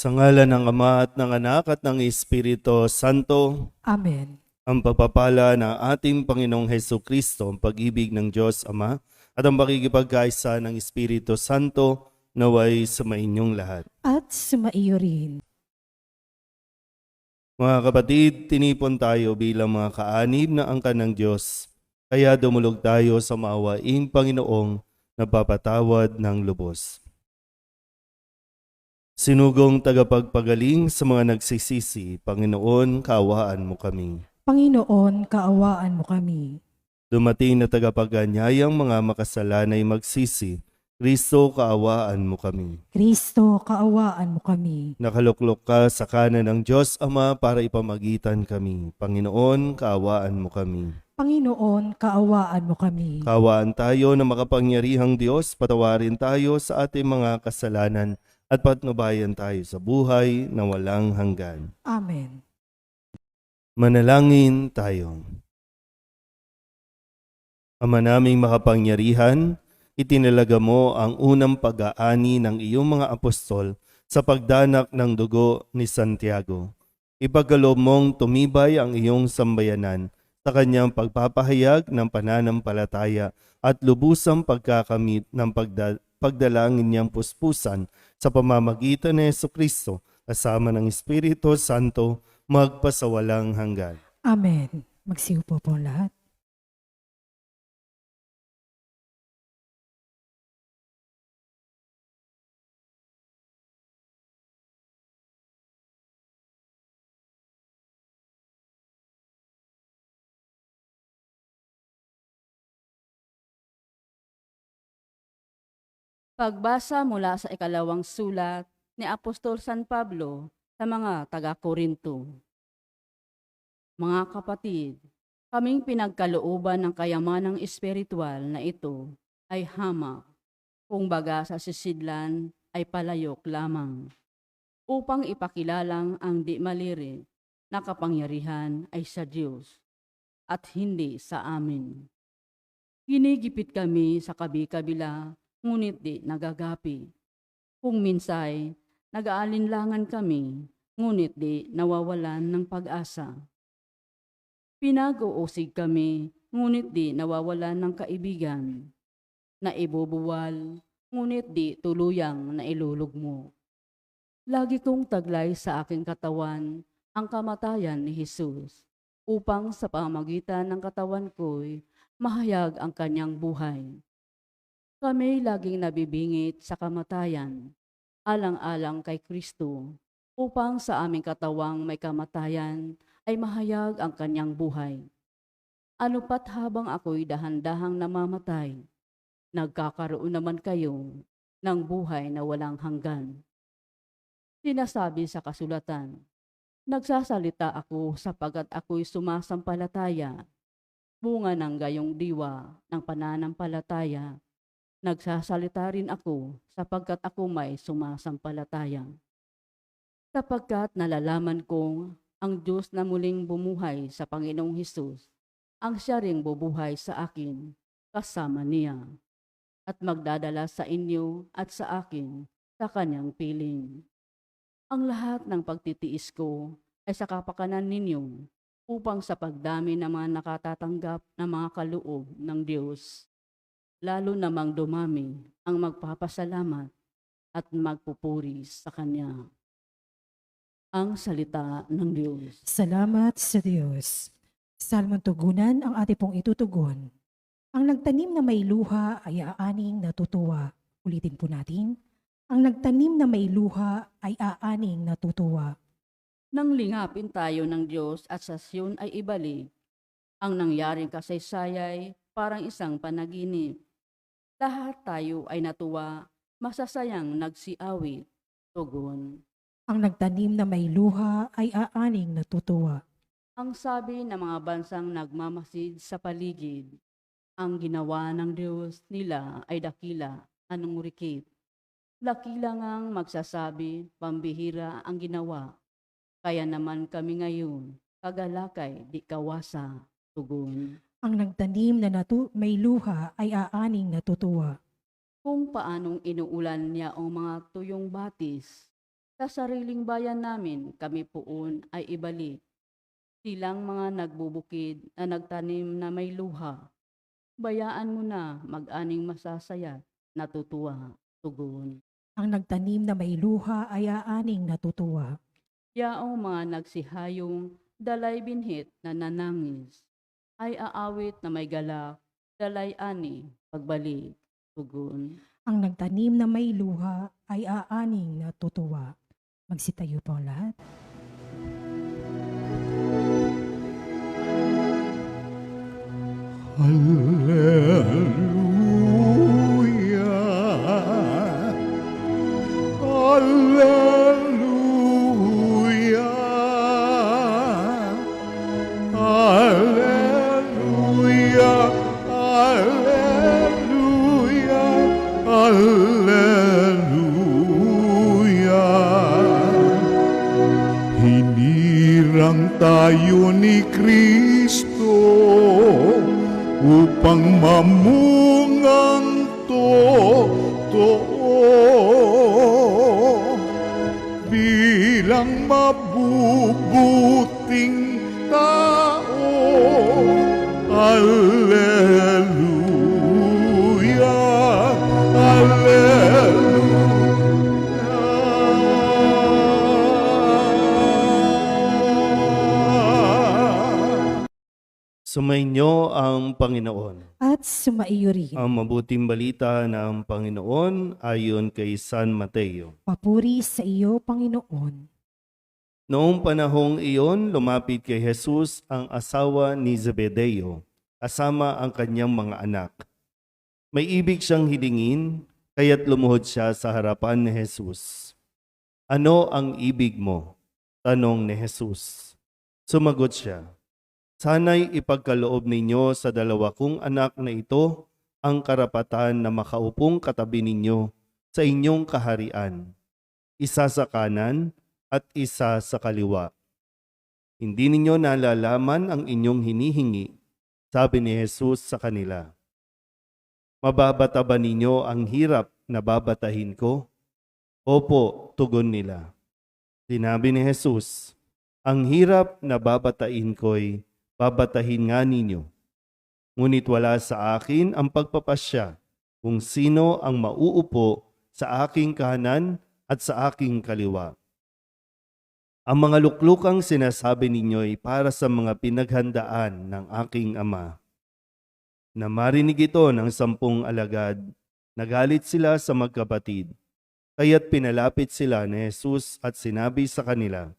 Sa ngalan ng Ama at ng Anak at ng Espiritu Santo, Amen. ang pagpapala ng ating Panginoong Hesukristo, ang pag-ibig ng Diyos Ama, at ang pakikipagkaisa ng Espiritu Santo naway sa mainyong lahat. At sumaiyo rin. Mga kapatid, tinipon tayo bilang mga kaanib na angkan ng Diyos, kaya dumulog tayo sa maawaing Panginoong nagpapatawad ng lubos. Sinugong tagapagpagaling sa mga nagsisisi, Panginoon, kaawaan mo kami. Panginoon, kaawaan mo kami. Dumating na tagapaganyayang mga makasalanay magsisi, Kristo, kaawaan mo kami. Kristo, kaawaan mo kami. Nakaluklok ka sa kanan ng Diyos Ama para ipamagitan kami. Panginoon, kaawaan mo kami. Panginoon, kaawaan mo kami. Kaawaan tayo na makapangyarihang Diyos, patawarin tayo sa ating mga kasalanan at patnubayan tayo sa buhay na walang hanggan. Amen. Manalangin tayo. Ama naming makapangyarihan, itinalaga mo ang unang pag-aani ng iyong mga apostol sa pagdanak ng dugo ni Santiago. Ipagkaloob mong tumibay ang iyong sambayanan sa kanyang pagpapahayag ng pananampalataya at lubusang pagkakamit ng pagdalangin niyang puspusan sa pamamagitan ni Jesucristo kasama ng Espiritu Santo magpasawalang hanggan. Amen. Magsiupo po ang lahat. Pagbasa mula sa ikalawang sulat ni Apostol San Pablo sa mga taga-Korinto. Mga kapatid, kaming pinagkalooban ng kayamanang espiritual na ito ay hamak, kung baga sa sisidlan ay palayok lamang, upang ipakilalang ang di maliri na kapangyarihan ay sa Diyos at hindi sa amin. Ginigipit kami sa kabi-kabila, ngunit di nagagapi. Kung minsay, nag-aalinlangan kami, ngunit di nawawalan ng pag-asa. Pinag-uusig kami, ngunit di nawawalan ng kaibigan. Naibubuwal, ngunit di tuluyang nailulugmo. Lagi kong taglay sa aking katawan ang kamatayan ni Jesus, upang sa pamamagitan ng katawan ko'y mahayag ang kanyang buhay. Kami laging nabibingit sa kamatayan, alang-alang kay Kristo, upang sa aming katawang may kamatayan ay mahayag ang kanyang buhay. Ano pat habang ako'y dahan-dahang namamatay, nagkakaroon naman kayo ng buhay na walang hanggan. Sinasabi sa kasulatan, nagsasalita ako sapagat ako'y sumasampalataya, bunga ng gayong diwa ng pananampalataya. Nagsasalita rin ako sapagkat ako may sumasampalataya. Sapagkat nalalaman kong ang Diyos na muling bumuhay sa Panginoong Hesus, ang siya ring bubuhay sa akin kasama niya, at magdadala sa inyo at sa akin sa kanyang piling. Ang lahat ng pagtitiis ko ay sa kapakanan ninyo, upang sa pagdami ng mga nakatatanggap ng mga kaloob ng Diyos, lalo namang dumami ang magpapasalamat at magpupuri sa Kanya. Ang salita ng Diyos. Salamat sa Diyos. Salmong tugunan ang ating pong itutugon. Ang nagtanim na may luha ay aaning natutuwa. Ulitin po natin. Ang nagtanim na may luha ay aaning natutuwa. Nang lingapin tayo ng Diyos at sa Siyon ay ibalik, ang nangyaring kasaysayay parang isang panaginip. Lahat tayo ay natuwa, masasayang nagsiawit, tugon. Ang nagtanim na may luha ay aaning natutuwa. Ang sabi ng mga bansang nagmamasid sa paligid, ang ginawa ng Diyos nila ay dakila, anong rikit. Dakila ngang magsasabi, pambihira ang ginawa. Kaya naman kami ngayon, kagalakay di kawasa, tugon. Ang nagtanim na may luha ay aaning natutuwa. Kung paanong inuulan niya ang mga tuyong batis, Sa sariling bayan namin, kami poon ay ibalik. Silang mga nagbubukid na nagtanim na may luha. Bayaan mo na mag-aning masasaya, natutuwa, tugon. Ang nagtanim na may luha ay aaning natutuwa. Yaong mga nagsihayong dalay binhit na nanangis, ay aawit na may galak, dalay ani, pagbalik, tugon. Ang nagtanim na may luha ay aaning natutuwa. Magsitayo po ang lahat. Hallelujah. Hallelujah. Hallelujah. Hallelujah. Hallelujah. Hinirang tayo ni Kristo upang mamungang totoo bilang mabubuting tao. Hallelujah. Hallelujah. Sumainyo ang Panginoon. At sumaiyo rin. Ang mabuting balita ng Panginoon ayon kay San Mateo. Papuri sa iyo, Panginoon. Noong panahong iyon, lumapit kay Jesus ang asawa ni Zebedeo, kasama ang kanyang mga anak. May ibig siyang hilingin, kaya't lumuhod siya sa harapan ni Jesus. Ano ang ibig mo? Tanong ni Jesus. Sumagot siya, sana'y ipagkaloob ninyo sa dalawa kong anak na ito ang karapatan na makaupong katabi ninyo sa inyong kaharian, isa sa kanan at isa sa kaliwa. Hindi ninyo nalalaman ang inyong hinihingi, sabi ni Jesus sa kanila. Mababata ba ninyo ang hirap na babatahin ko? Opo, tugon nila. Sinabi ni Jesus, ang hirap na babatain ko'y babatahin nga ninyo. Ngunit wala sa akin ang pagpapasya kung sino ang mauupo sa aking kanan at sa aking kaliwa. Ang mga luklukang sinasabi ninyo'y para sa mga pinaghandaan ng aking ama. Na marinig ito ng 10 alagad, nagalit sila sa magkapatid. Kaya't pinalapit sila ni Jesus at sinabi sa kanila,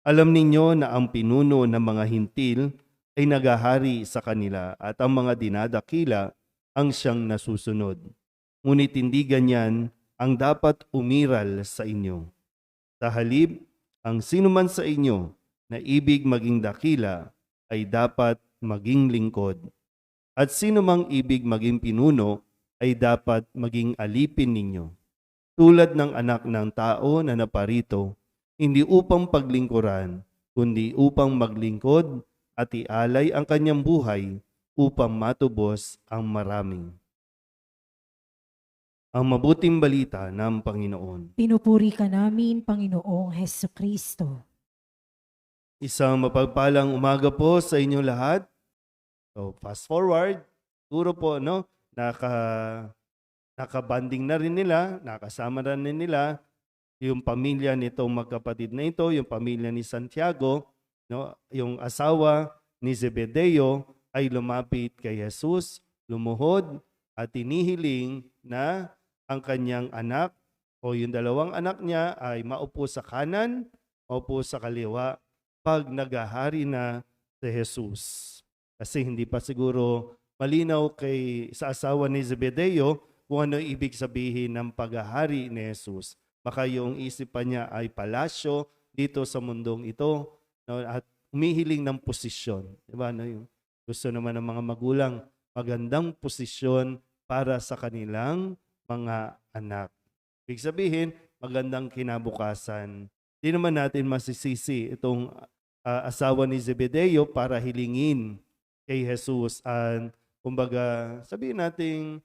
alam ninyo na ang pinuno ng mga hintil ay nagahari sa kanila at ang mga dinadakila ang siyang nasusunod. Ngunit hindi ganyan ang dapat umiral sa inyo. Sa halip, ang sinuman sa inyo na ibig maging dakila ay dapat maging lingkod. At sinumang ibig maging pinuno ay dapat maging alipin ninyo. Tulad ng anak ng tao na naparito, hindi upang paglingkuran, kundi upang maglingkod at ialay ang kanyang buhay upang matubos ang maraming. Ang mabuting balita ng Panginoon. Pinupuri ka namin, Panginoong Hesukristo. Isang mapagpalang umaga po sa inyo lahat. So, fast forward, puro po, no? Nakabanding na rin nila, nakasama na rin nila yung pamilya nitong magkapatid na ito, yung pamilya ni Santiago, no? Yung asawa ni Zebedeo ay lumapit kay Jesus, lumuhod at tinihiling na ang kanyang anak o yung dalawang anak niya ay maupo sa kanan, maupo sa kaliwa pag nagahari na si Jesus. Kasi hindi pa siguro malinaw sa asawa ni Zebedeo kung ano ibig sabihin ng paghahari ni Jesus. Baka yung isip pa niya ay palasyo dito sa mundong ito, no, at humihiling ng posisyon. Diba? No, yung gusto naman ng mga magulang, magandang posisyon para sa kanilang mga anak. Ibig sabihin, magandang kinabukasan. Di naman natin masisisi itong asawa ni Zebedeo para hilingin kay Jesus. And kumbaga, sabihin natin,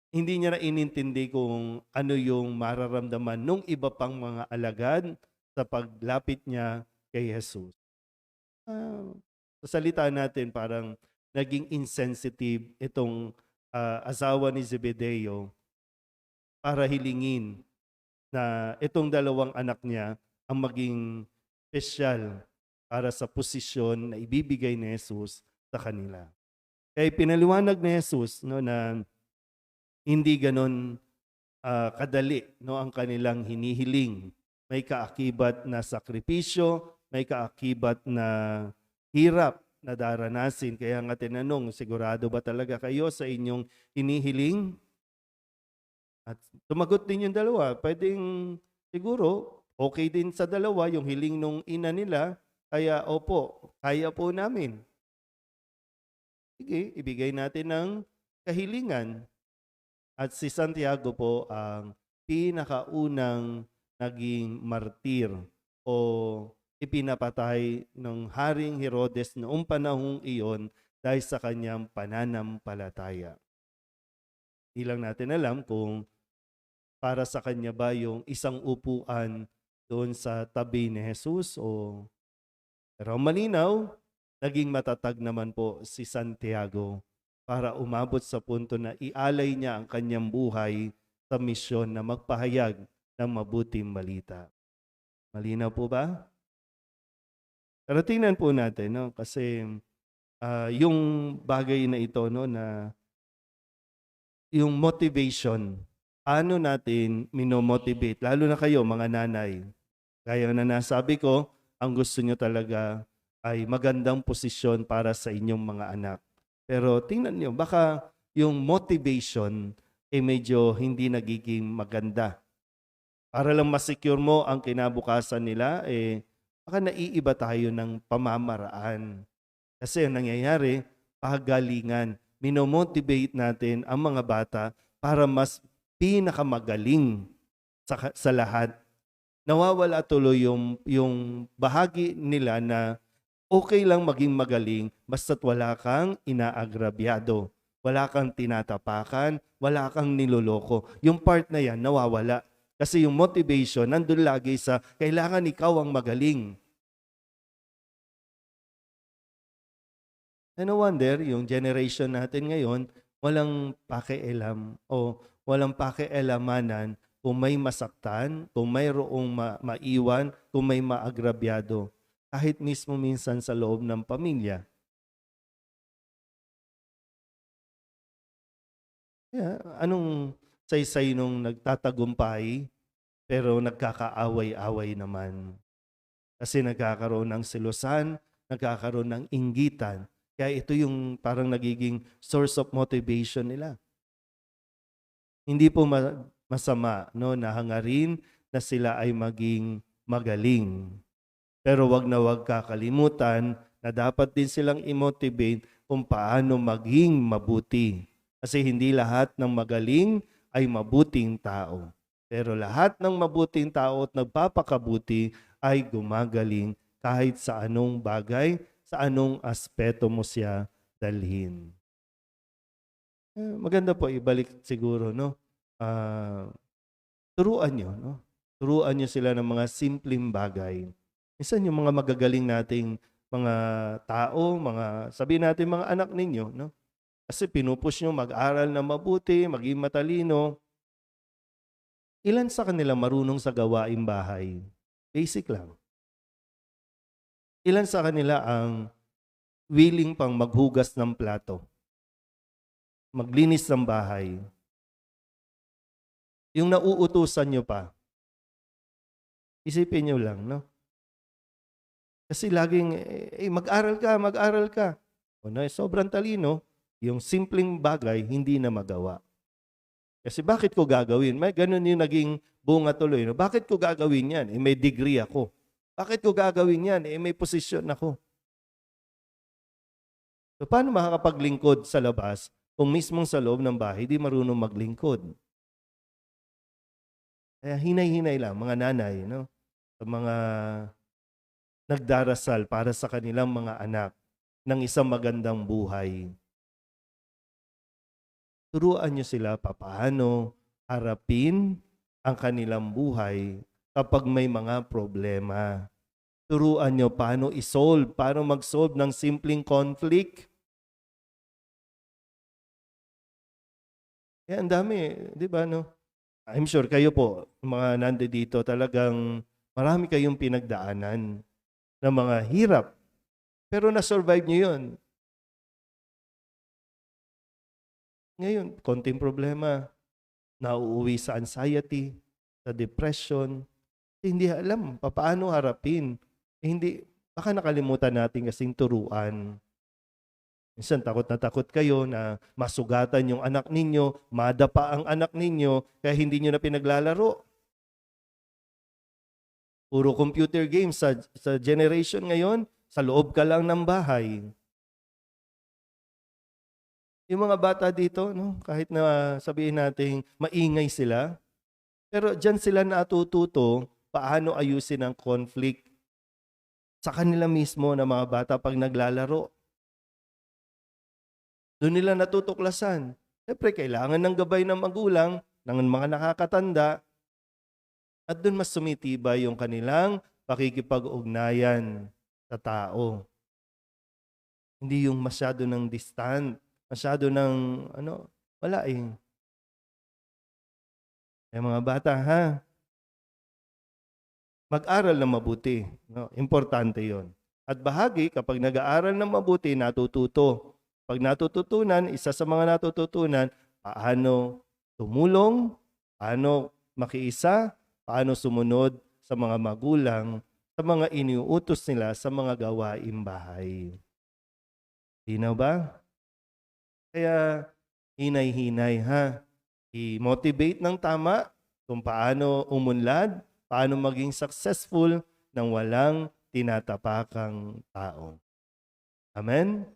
Hindi niya na inintindi kung ano yung mararamdaman nung iba pang mga alagad sa paglapit niya kay Jesus. Ah, sa salita natin parang naging insensitive itong asawa ni Zebedeo para hilingin na itong dalawang anak niya ang maging espesyal para sa posisyon na ibibigay ni Jesus sa kanila. Kaya pinaliwanag ni Jesus no, na hindi ganon kadali no, ang kanilang hinihiling. May kaakibat na sakripisyo, may kaakibat na hirap na daranasin. Kaya nga tinanong, sigurado ba talaga kayo sa inyong hinihiling? At tumagot din yung dalawa. Pwedeng siguro, okay din sa dalawa yung hiling nung ina nila. Kaya opo, kaya po namin. Sige, ibigay natin ng kahilingan. At si Santiago po ang pinakaunang naging martir o ipinapatay ng Haring Herodes noong panahong iyon dahil sa kanyang pananampalataya. Hindi lang natin alam kung para sa kanya ba yung isang upuan doon sa tabi ni Jesus o pero malinaw, naging matatag naman po si Santiago para umabot sa punto na ialay niya ang kanyang buhay sa misyon na magpahayag ng mabuting balita. Malinaw po ba? Pero tingnan po natin, no? Kasi yung bagay na ito, no, na yung motivation, paano natin minomotivate, lalo na kayo mga nanay. Gaya na nasabi ko, ang gusto nyo talaga ay magandang posisyon para sa inyong mga anak. Pero tingnan nyo, baka yung motivation ay medyo hindi nagiging maganda. Para lang masecure mo ang kinabukasan nila, baka naiiba tayo ng pamamaraan. Kasi ang nangyayari, pagalingan. Minomotivate natin ang mga bata para mas pinakamagaling sa lahat. Nawawala tuloy yung bahagi nila na okay lang maging magaling basta't wala kang inaagrabyado, wala kang tinatapakan, wala kang niloloko. Yung part na yan nawawala. Kasi yung motivation nandun lagi sa kailangan ikaw ang magaling. And no wonder, yung generation natin ngayon, walang pakialam o walang pakialamanan kung may masaktan, kung mayroong maiwan, kung may maagrabyado. Kahit mismo minsan sa loob ng pamilya. Anong saysay nung nagtatagumpay pero nagkakaaway-away naman? Kasi nagkakaroon ng selosan, nagkakaroon ng inggitan. Kaya ito yung parang nagiging source of motivation nila. Hindi po masama no, na hangarin na sila ay maging magaling. Pero wag na wag kakalimutan na dapat din silang i-motivate kung paano maging mabuti. Kasi hindi lahat ng magaling ay mabuting tao. Pero lahat ng mabuting tao at nagpapakabuti ay gumagaling kahit sa anong bagay, sa anong aspeto mo siya dalhin. Maganda po ibalik siguro, no? Turuan nyo, no? Turuan nyo sila ng mga simpleng bagay. Minsan yung mga magagaling nating mga tao, sabihin natin mga anak ninyo, no? Kasi pinupush nyo mag-aral na mabuti, maging matalino. Ilan sa kanila marunong sa gawaing bahay? Basic lang. Ilan sa kanila ang willing pang maghugas ng plato? Maglinis ng bahay? Yung nauutusan nyo pa, isipin nyo lang, no? Kasi laging, mag-aral ka. O na, sobrang talino, yung simpleng bagay, hindi na magawa. Kasi bakit ko gagawin? May ganun yung naging bunga tuloy. No? Bakit ko gagawin yan? May degree ako. Bakit ko gagawin yan? May posisyon ako. So, paano makakapaglingkod sa labas kung mismong sa loob ng bahay, di marunong maglingkod? Kaya hinay-hinay lang, mga nanay, no? Sa mga nagdarasal para sa kanilang mga anak ng isang magandang buhay. Turuan nyo sila papaano harapin ang kanilang buhay kapag may mga problema. Turuan nyo paano paano mag-solve ng simpleng conflict. Ang dami, di ba, no? I'm sure kayo po, mga nandito, talagang marami kayong pinagdaanan ng mga hirap. Pero na-survive nyo yun. Ngayon, konting problema, nauuwi sa anxiety, sa depression, hindi alam paano harapin. Baka nakalimutan natin kasing turuan. Minsan takot na takot kayo na masugatan yung anak ninyo, madapa ang anak ninyo, kaya hindi nyo na pinaglalaro. Puro computer games sa generation ngayon, sa loob ka lang ng bahay. Yung mga bata dito, no, kahit na sabihin natin maingay sila, pero dyan sila natututo paano ayusin ang conflict sa kanila mismo na mga bata pag naglalaro. Doon nila natutuklasan. Siyempre, kailangan ng gabay ng magulang, ng mga nakakatanda, at doon mas sumitibay yung kanilang pakikipag-ugnayan sa tao. Hindi yung masyado ng distant, masyado ng, wala eh. Mga bata, ha? Mag-aral na mabuti. No? Importante yon. At bahagi, kapag nag-aaral na mabuti, natututo. Pag natututunan, isa sa mga natututunan, paano tumulong, paano makiisa, paano sumunod sa mga magulang, sa mga iniuutos nila sa mga gawaing bahay. Linaw ba? Kaya hinay-hinay, ha? I-motivate ng tama kung paano umunlad, paano maging successful nang walang tinatapakang tao. Amen?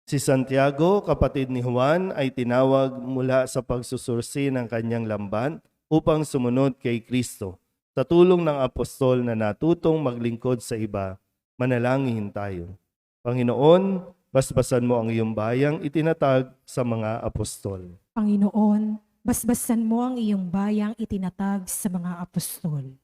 Si Santiago, kapatid ni Juan, ay tinawag mula sa pagsusursi ng kanyang lamban upang sumunod kay Kristo. Sa tulong ng apostol na natutong maglingkod sa iba, manalangin tayo. Panginoon, basbasan mo ang iyong bayang itinatag sa mga apostol. Panginoon, basbasan mo ang iyong bayang itinatag sa mga apostol.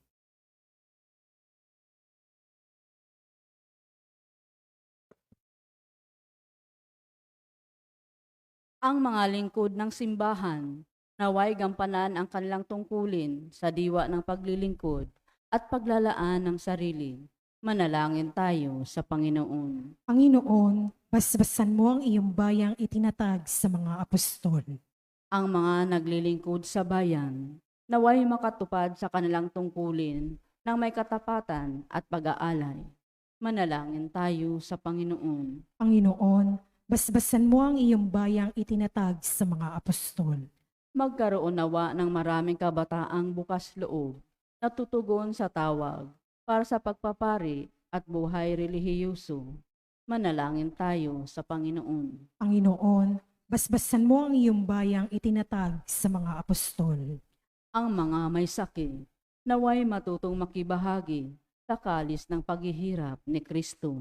Ang mga lingkod ng simbahan, naway gampanan ang kanilang tungkulin sa diwa ng paglilingkod at paglalaan ng sarili. Manalangin tayo sa Panginoon. Panginoon, basbasan mo ang iyong bayang itinatag sa mga apostol. Ang mga naglilingkod sa bayan, naway makatupad sa kanilang tungkulin ng may katapatan at pag-aalay. Manalangin tayo sa Panginoon. Panginoon, basbasan mo ang iyong bayang itinatag sa mga apostol. Magkaroon nawa ng maraming kabataang bukas loob na tutugon sa tawag para sa pagpapari at buhay relihiyoso. Manalangin tayo sa Panginoon. Panginoon, basbasan mo ang iyong bayang itinatag sa mga apostol. Ang mga may sakit, naway matutong makibahagi sa kalis ng paghihirap ni Kristo.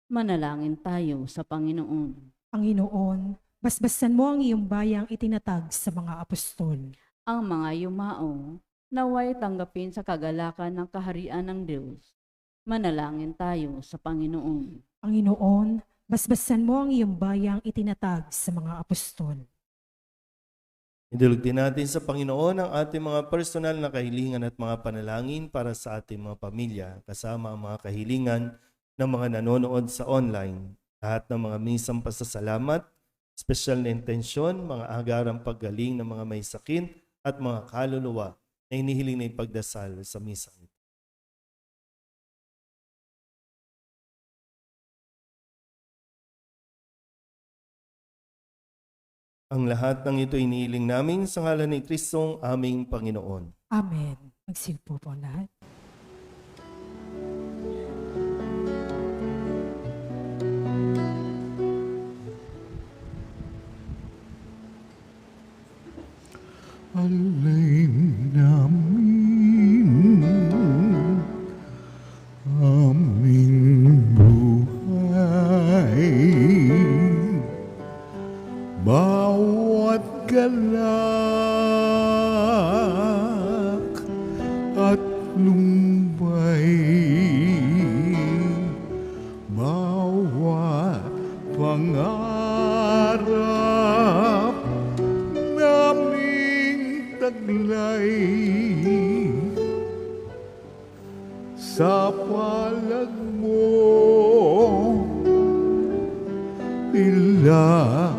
Manalangin tayo sa Panginoon. Panginoon, basbasan mo ang iyong bayang itinatag sa mga apostol. Ang mga yumao, naway tanggapin sa kagalakan ng kaharian ng Diyos. Manalangin tayo sa Panginoon. Panginoon, basbasan mo ang iyong bayang itinatag sa mga apostol. Idulog din natin sa Panginoon ang ating mga personal na kahilingan at mga panalangin para sa ating mga pamilya, kasama ang mga kahilingan ng mga nanonood sa online, lahat ng mga misang pasasalamat, espesyal na intensyon, mga agarang paggaling ng mga may sakit at mga kaluluwa na inihiling na ipagdasal sa misang ito. Ang lahat ng ito inihiling namin sa ngalan ni Kristong aming Panginoon. Amen. Magsilpo po lahat. Alay namin aming buhay. at lumbay. Bawat pangarap naming taglay sa palad mo ilalagay.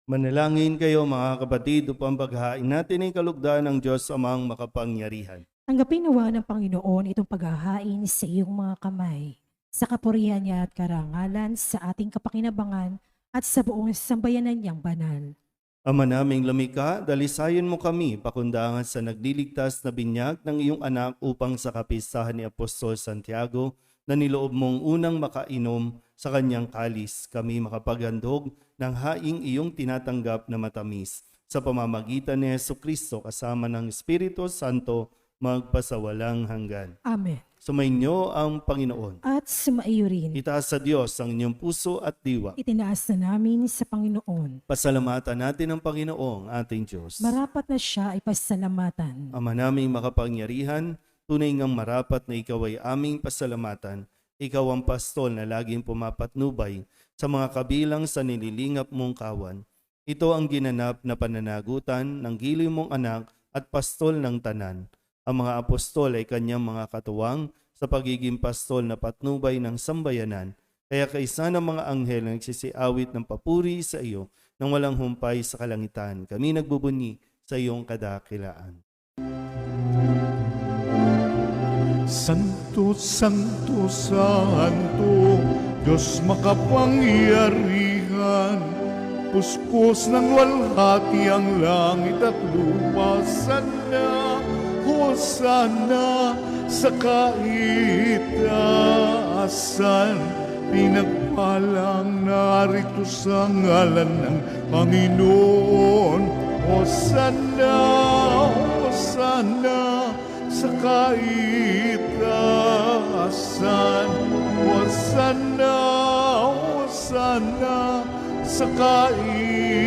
Manalangin kayo mga kapatid upang paghain natin ay kalugdan ng Diyos amang makapangyarihan. Tanggapin nawa ng Panginoon itong paghahain sa iyong mga kamay, sa kapurihan niya at karangalan, sa ating kapakinabangan at sa buong sambayanan niyang banal. Ama naming lumikha, dalisayan mo kami pakundangan sa nagliligtas na binyag ng iyong anak upang sa kapistahan ni Apostol Santiago na niloob mong unang makainom sa kanyang kalis, kami makapaghandog ng haing iyong tinatanggap na matamis sa pamamagitan ni Jesucristo kasama ng Espiritu Santo magpasawalang hanggan. Amen. Sumainyo ang Panginoon. At sumaiyo rin. Itaas sa Diyos ang inyong puso at diwa. Itinaas na namin sa Panginoon. Pasalamatan natin ang Panginoong ating Diyos. Marapat na siya ay pasalamatan. Ama naming makapangyarihan, tunay ngang marapat na ikaw ay aming pasalamatan. Ikaw ang pastol na laging pumapatnubay sa mga kabilang sa nililingap mong kawan. Ito ang ginanap na pananagutan ng giliw mong anak at pastol ng tanan. Ang mga apostol ay kanyang mga katuwang sa pagiging pastol na patnubay ng sambayanan. Kaya kaisa ng mga anghel na nagsisiawit ng papuri sa iyo nang walang humpay sa kalangitan. Kami nagbubunyi sa iyong kadakilaan. Santo, Santo, Santo, Diyos makapangyarihan, puspos ng walhati ang langit at lupa. Sana, Hosana sa kaitaasan, pinagpalang narito sa ngalan ng Panginoon. Hosana, Hosana sa kaitaasan. Hosana, Hosana sa kaitaasan.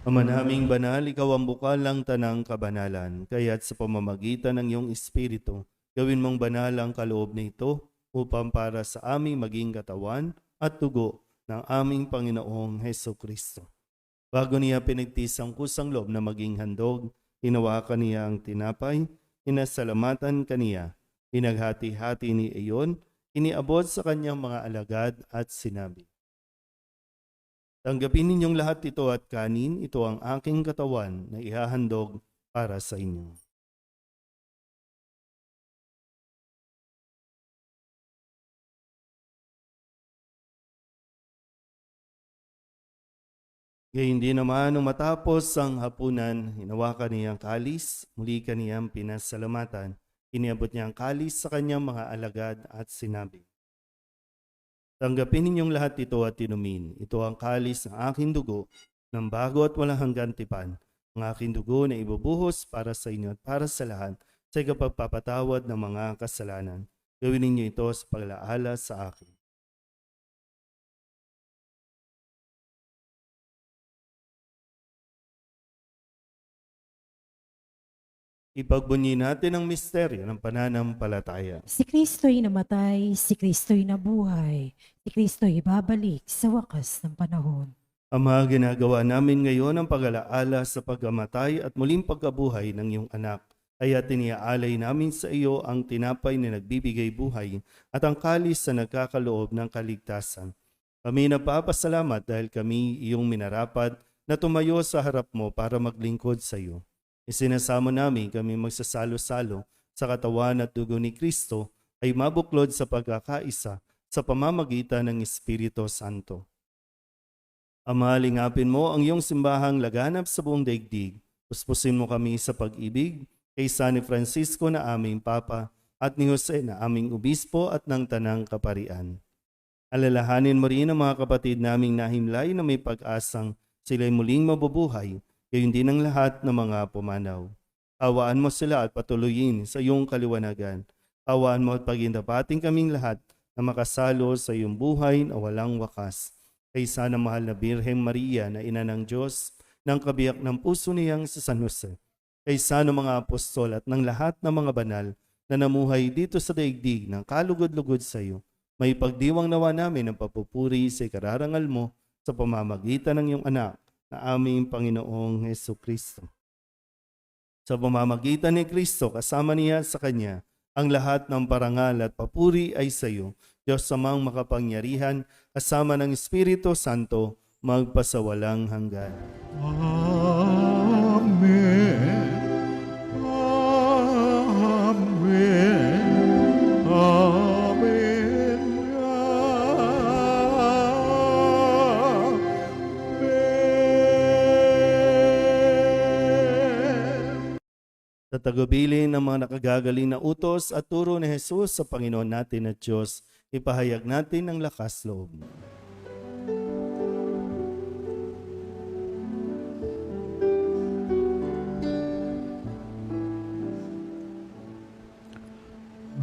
Ama naming banal, ikaw ang bukal ng tanang kabanalan. Kaya't sa pamamagitan ng iyong Espiritu, gawin mong banal ang kaloob na ito upang para sa aming maging katawan at dugo ng aming Panginoong Hesukristo. Bago niya pinagtis ang kusang loob na maging handog, hinawakan niya ang tinapay, inasalamatan kaniya, pinaghati-hati ni iyon, iniabot sa kanyang mga alagad at sinabi, tanggapin ninyong lahat ito at kanin, ito ang aking katawan na ihahandog para sa inyo. Gayun din naman, nung matapos ang hapunan, hinawakan niya ang kalis, muli kaniyang pinasalamatan, iniabot niya ang kalis sa kanyang mga alagad at sinabi, tanggapin ninyong lahat ito at inumin. Ito ang kalis ng aking dugo, ng bago at walang hanggan tipan, ang aking dugo na ibubuhos para sa inyo at para sa lahat sa ikapagpapatawad ng mga kasalanan. Gawin ninyo ito sa paglaala sa akin. Ipagbunyi natin ang misteryo ng pananampalataya. Si Kristo'y namatay, si Kristo'y nabuhay, si Kristo'y babalik sa wakas ng panahon. Ama, ginagawa namin ngayon ang pag-alaala sa pagkamatay at muling pagkabuhay ng iyong anak. Kaya tiniaalay namin sa iyo ang tinapay na nagbibigay buhay at ang kalis na nagkakaloob ng kaligtasan. Kami napapasalamat dahil kami iyong minarapat na tumayo sa harap mo para maglingkod sa iyo. Isinasamo namin kami magsasalo-salo sa katawan at dugo ni Kristo ay mabuklod sa pagkakaisa sa pamamagitan ng Espiritu Santo. Ama, lingapin mo ang iyong simbahang laganap sa buong daigdig. Puspusin mo kami sa pag-ibig kay San Francisco na aming Papa at ni Jose na aming Obispo at ng Tanang Kaparian. Alalahanin mo rin ang mga kapatid naming nahimlay na may pag-asang sila'y muling mabubuhay, gayon din ang lahat ng mga pumanaw. Awaan mo sila at patuloyin sa iyong kaliwanagan. Awaan mo at pagindapating kaming lahat na makasalo sa iyong buhay na walang wakas. Kaysa ng mahal na Birheng Maria na ina ng Diyos, ng kabiyak ng puso niyang si San Jose. Kaysa ng mga apostol at ng lahat ng mga banal na namuhay dito sa daigdig ng kalugod-lugod sa iyo, may pagdiwang nawa namin ang papupuri sa ikararangal mo sa pamamagitan ng iyong anak na aming Panginoong Heso Kristo. Sa pamamagitan ni Kristo, kasama niya sa Kanya, ang lahat ng parangal at papuri ay sa iyo, Diyos Amang makapangyarihan, kasama ng Espiritu Santo, magpasawalang hanggan. Amen. Amen. Amen. Amen. Sa tagubilin ng mga nakagagaling na utos at turo ni Jesus sa Panginoon natin at Diyos, ipahayag natin ang lakas loob.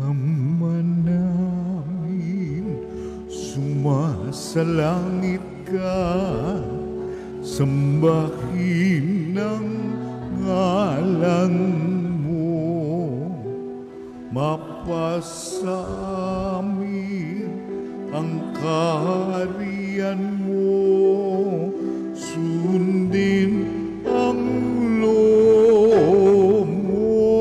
Ama namin, sumasalangit ka, sambahin ang ngalan mo, mapasa amin ang kaharian mo, sundin ang loob mo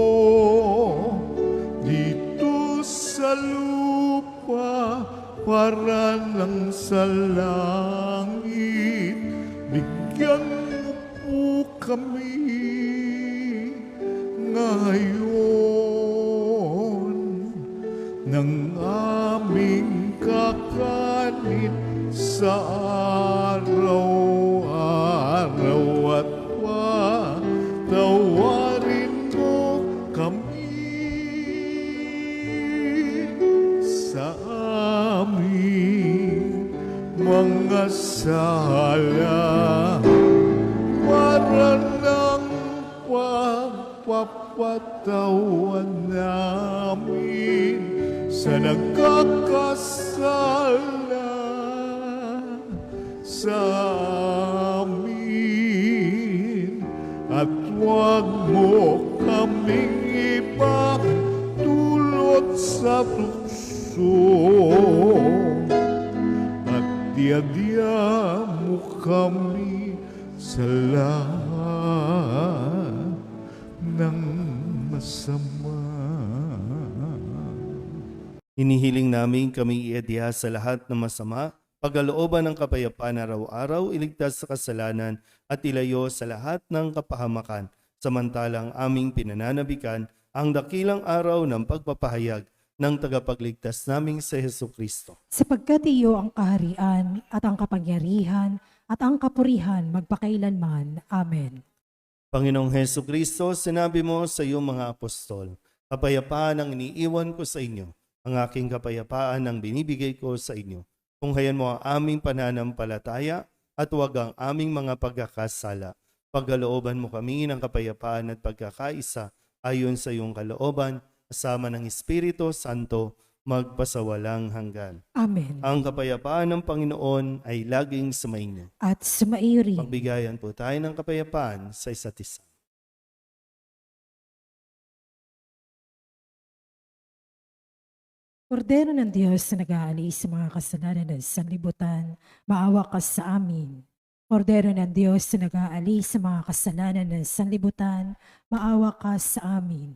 dito sa lupa para lang sa langit. Bigyan mo po kami ngayon ng aming kakanin sa araw-araw at patawarin mo kami sa aming mga sala para ng pagpapatawan namin sa nagkakasala sa amin, at huwag mo kaming ipagdulot sa tukso, at diadya mo kami sa lahat ng masama. Hinihiling namin kami iadya sa lahat ng masama, pagkalooban ng kapayapaan araw-araw, iligtas sa kasalanan at ilayo sa lahat ng kapahamakan, samantalang aming pinananabikan ang dakilang araw ng pagpapahayag ng tagapagligtas naming si Jesucristo. Sapagkat iyo ang kaharian at ang kapangyarihan at ang kapurihan magpakailanman. Amen. Panginoong Jesucristo, sinabi mo sa iyong mga apostol, kapayapaan ang iniiwan ko sa inyo, ang aking kapayapaan ang binibigay ko sa inyo. Tunghayan mo ang aming pananampalataya at huwag ang aming mga pagkakasala. Pagkalooban mo kami ng kapayapaan at pagkakaisa ayon sa iyong kalooban, kasama ng Espiritu Santo, magpasawalang hanggan. Amen. Ang kapayapaan ng Panginoon ay laging sumainyo. At sumaiyo rin. Pagbigayan po tayo ng kapayapaan sa isa't isa. Kordero ng Diyos na nag-aalis sa mga kasalanan ng sanlibutan, maawa ka sa amin. Kordero ng Diyos na nag-aalis sa mga kasalanan ng sanlibutan, maawa ka sa amin.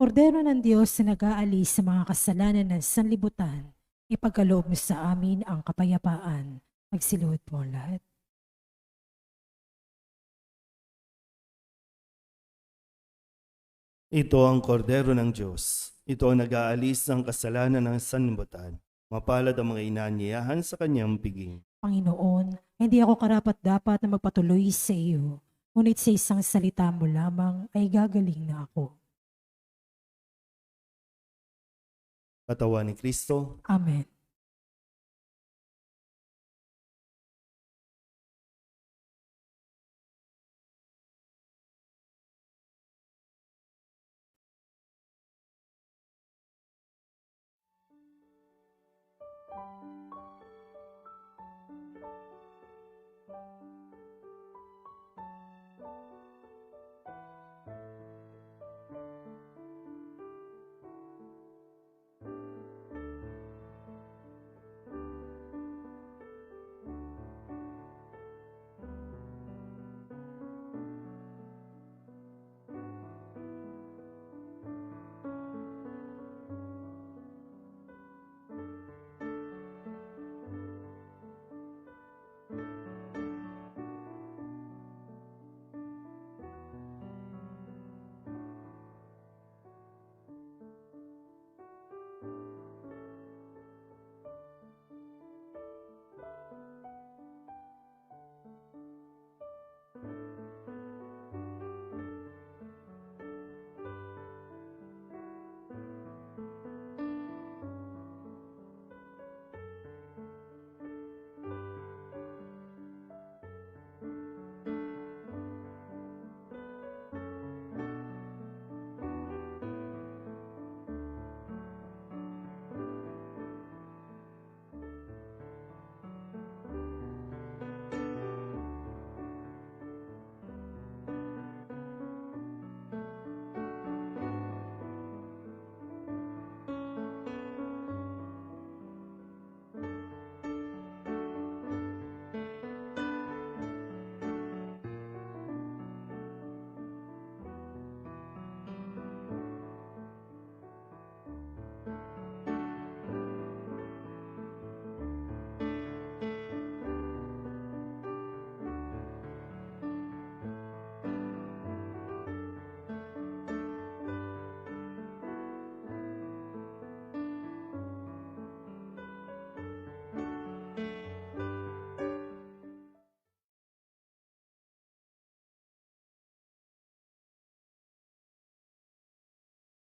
Kordero ng Diyos na nag-aalis sa mga kasalanan ng sanlibutan, ipagkaloob mo sa amin ang kapayapaan. Magsiluhod po ang lahat. Ito ang kordero ng Diyos. Ito ang nag-aalis ng kasalanan ng sanlibutan. Mapalad ang mga inaanyayahan sa kanyang piging. Panginoon, hindi ako karapat-dapat na magpatuloy sa iyo, ngunit sa isang salita mo lamang ay gagaling na ako. Katawan ni Kristo, Amen.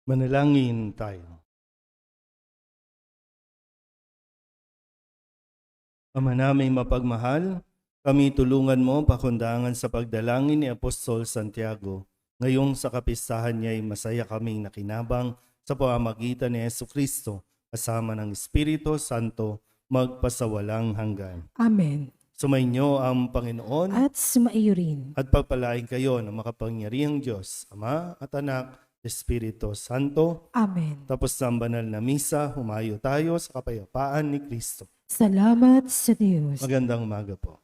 Manalangin tayo. Ama naming mapagmahal, kami tulungan mo pakundangan sa pagdalangin ni Apostol Santiago. Ngayong sa kapistahan niya ay masaya kaming nakinabang sa pamamagitan ni Jesucristo kasama ng Espiritu Santo magpasawalang hanggan. Amen. Sumainyo ang Panginoon At sumaiyo rin. at pagpalain kayo ng makapangyarihang Diyos, Ama at Anak, Espiritu Santo. Amen. Tapos ng banal na misa, humayo tayo sa kapayapaan ni Kristo. Salamat sa Diyos. Magandang umaga po.